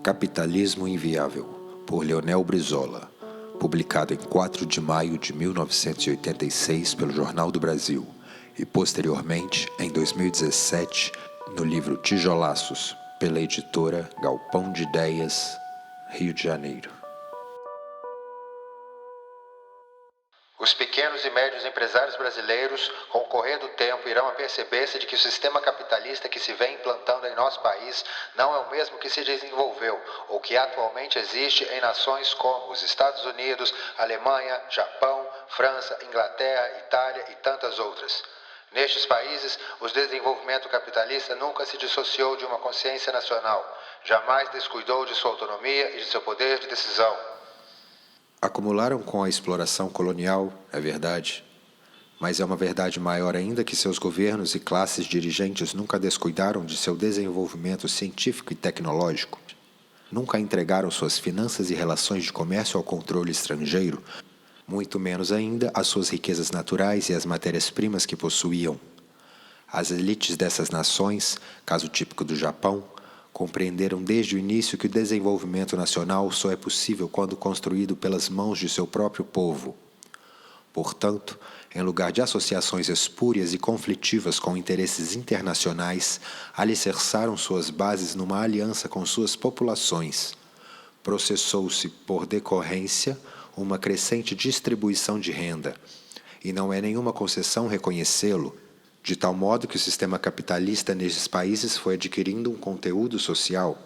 Capitalismo Inviável, por Leonel Brizola, publicado em 4 de maio de 1986 pelo Jornal do Brasil e posteriormente, em 2017, no livro Tijolaços, pela editora Galpão de Ideias, Rio de Janeiro. Os pequenos e médios empresários brasileiros, com o correr do tempo, irão aperceber-se de que o sistema capitalista que se vem implantando em nosso país não é o mesmo que se desenvolveu ou que atualmente existe em nações como os Estados Unidos, Alemanha, Japão, França, Inglaterra, Itália e tantas outras. Nestes países, o desenvolvimento capitalista nunca se dissociou de uma consciência nacional, jamais descuidou de sua autonomia e de seu poder de decisão. Acumularam com a exploração colonial, é verdade, mas é uma verdade maior ainda que seus governos e classes dirigentes nunca descuidaram de seu desenvolvimento científico e tecnológico, nunca entregaram suas finanças e relações de comércio ao controle estrangeiro, muito menos ainda as suas riquezas naturais e as matérias-primas que possuíam. As elites dessas nações, caso típico do Japão, compreenderam desde o início que o desenvolvimento nacional só é possível quando construído pelas mãos de seu próprio povo. Portanto, em lugar de associações espúrias e conflitivas com interesses internacionais, alicerçaram suas bases numa aliança com suas populações. Processou-se, por decorrência, uma crescente distribuição de renda, e não é nenhuma concessão reconhecê-lo, de tal modo que o sistema capitalista nesses países foi adquirindo um conteúdo social.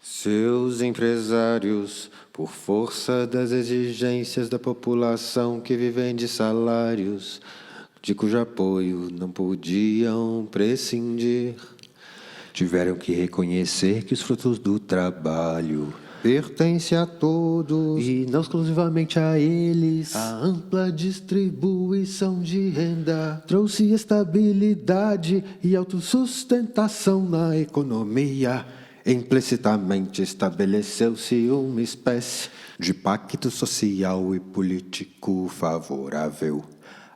Seus empresários, por força das exigências da população que vivem de salários, de cujo apoio não podiam prescindir, tiveram que reconhecer que os frutos do trabalho pertence a todos e não exclusivamente a eles. A ampla distribuição de renda trouxe estabilidade e autossustentação na economia. Implicitamente estabeleceu-se uma espécie de pacto social e político favorável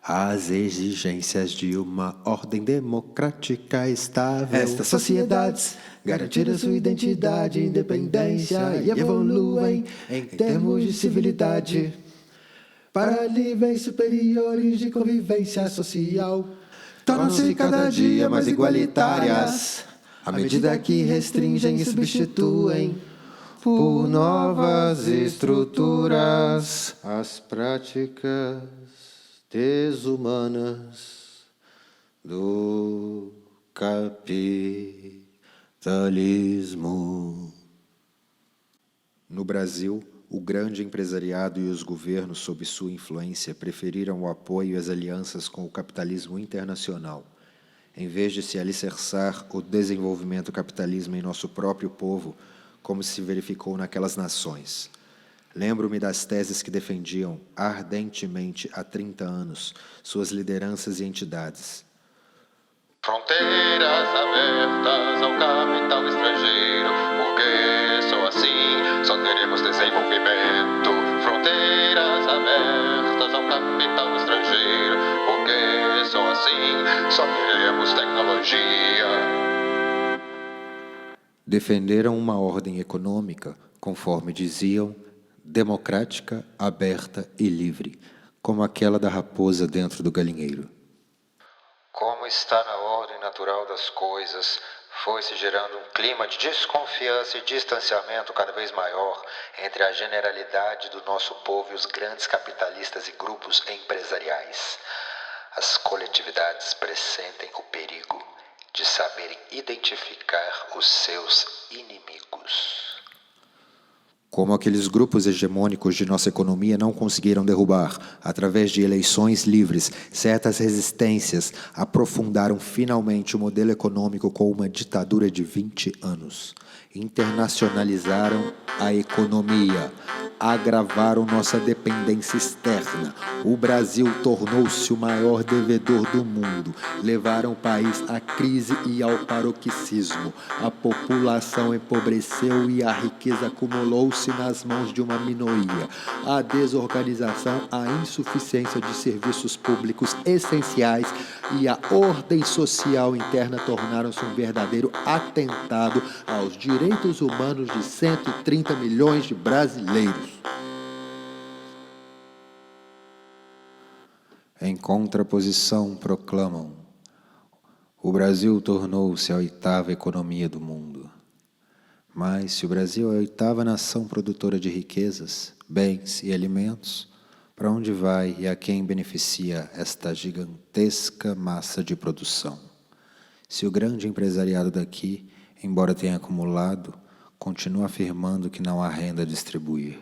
às exigências de uma ordem democrática estável. Estas sociedades garantiram sua identidade e independência e evoluem em termos de civilidade para níveis superiores de convivência social. Tornam-se cada dia mais igualitárias à medida que restringem e substituem por novas estruturas as práticas desumanas do capitalismo. No Brasil, o grande empresariado e os governos sob sua influência preferiram o apoio e as alianças com o capitalismo internacional, em vez de se alicerçar o desenvolvimento do capitalismo em nosso próprio povo, como se verificou naquelas nações. Lembro-me das teses que defendiam ardentemente há 30 anos suas lideranças e entidades. Fronteiras abertas ao capital estrangeiro, porque só assim só teremos desenvolvimento. Fronteiras abertas ao capital estrangeiro, porque só assim só teremos tecnologia. Defenderam uma ordem econômica, conforme diziam, democrática, aberta e livre, como aquela da raposa dentro do galinheiro. Como está na ordem natural das coisas, foi-se gerando um clima de desconfiança e distanciamento cada vez maior entre a generalidade do nosso povo e os grandes capitalistas e grupos empresariais. As coletividades pressentem o perigo de saberem identificar os seus inimigos. Como aqueles grupos hegemônicos de nossa economia não conseguiram derrubar, através de eleições livres, certas resistências, aprofundaram finalmente o modelo econômico com uma ditadura de 20 anos. Internacionalizaram a economia, agravaram nossa dependência externa. O Brasil tornou-se o maior devedor do mundo. Levaram o país à crise e ao paroxismo. A população empobreceu e a riqueza acumulou-se nas mãos de uma minoria. A desorganização, a insuficiência de serviços públicos essenciais e a ordem social interna tornaram-se um verdadeiro atentado aos direitos humanos de 130 milhões de brasileiros. Em contraposição, proclamam: o Brasil tornou-se a 8ª economia do mundo. Mas se o Brasil é a 8ª nação produtora de riquezas, bens e alimentos, para onde vai e a quem beneficia esta gigantesca massa de produção? Se o grande empresariado daqui, embora tenha acumulado, continua afirmando que não há renda a distribuir,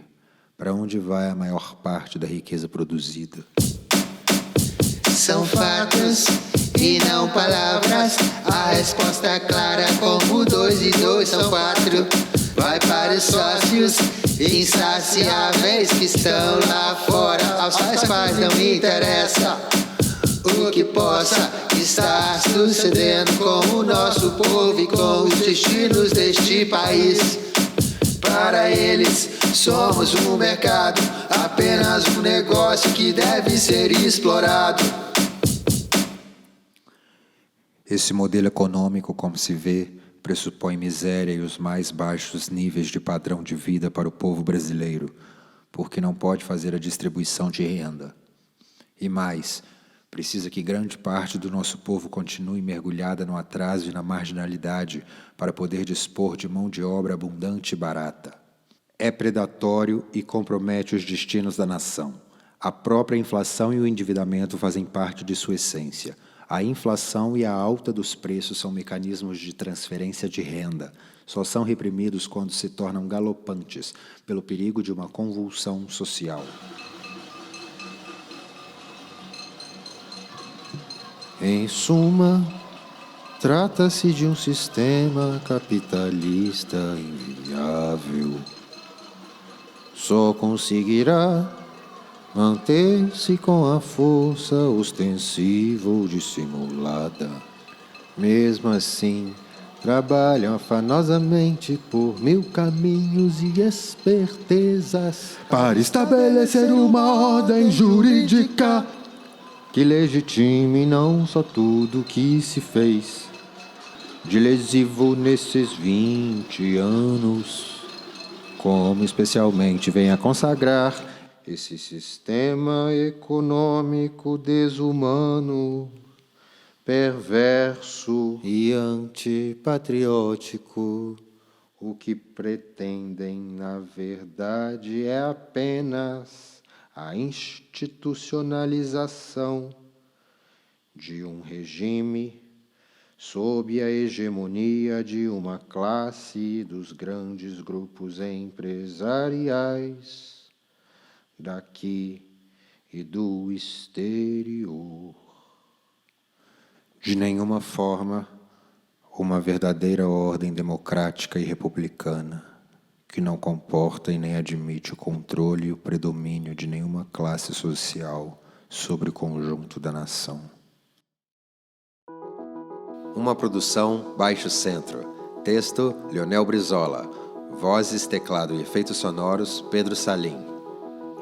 para onde vai a maior parte da riqueza produzida? São fatos e não palavras. A resposta é clara como 2 e 2 são 4. Vai para os sócios insaciáveis que estão lá fora. Aos pais não me interessa o que possa estar sucedendo com o nosso povo e com os destinos deste país. Para eles somos um mercado, apenas um negócio que deve ser explorado. Esse modelo econômico, como se vê, pressupõe miséria e os mais baixos níveis de padrão de vida para o povo brasileiro, porque não pode fazer a distribuição de renda. E mais, precisa que grande parte do nosso povo continue mergulhada no atraso e na marginalidade para poder dispor de mão de obra abundante e barata. É predatório e compromete os destinos da nação. A própria inflação e o endividamento fazem parte de sua essência. A inflação e a alta dos preços são mecanismos de transferência de renda. Só são reprimidos quando se tornam galopantes, pelo perigo de uma convulsão social. Em suma, trata-se de um sistema capitalista inviável. Só conseguirá manter-se com a força ostensiva ou dissimulada. Mesmo assim, trabalham afanosamente por 1000 caminhos e espertezas para estabelecer uma ordem jurídica que legitime não só tudo que se fez de lesivo nesses 20 anos, como especialmente vem a consagrar esse sistema econômico desumano, perverso e antipatriótico. O que pretendem, na verdade, é apenas a institucionalização de um regime sob a hegemonia de uma classe dos grandes grupos empresariais daqui e do exterior. De nenhuma forma, uma verdadeira ordem democrática e republicana, que não comporta e nem admite o controle e o predomínio de nenhuma classe social sobre o conjunto da nação. Uma produção Baixo Centro. Texto, Leonel Brizola. Vozes, teclado e efeitos sonoros, Pedro Salim.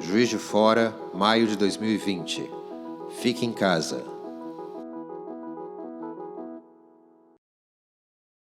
Juiz de Fora, maio de 2020. Fique em casa.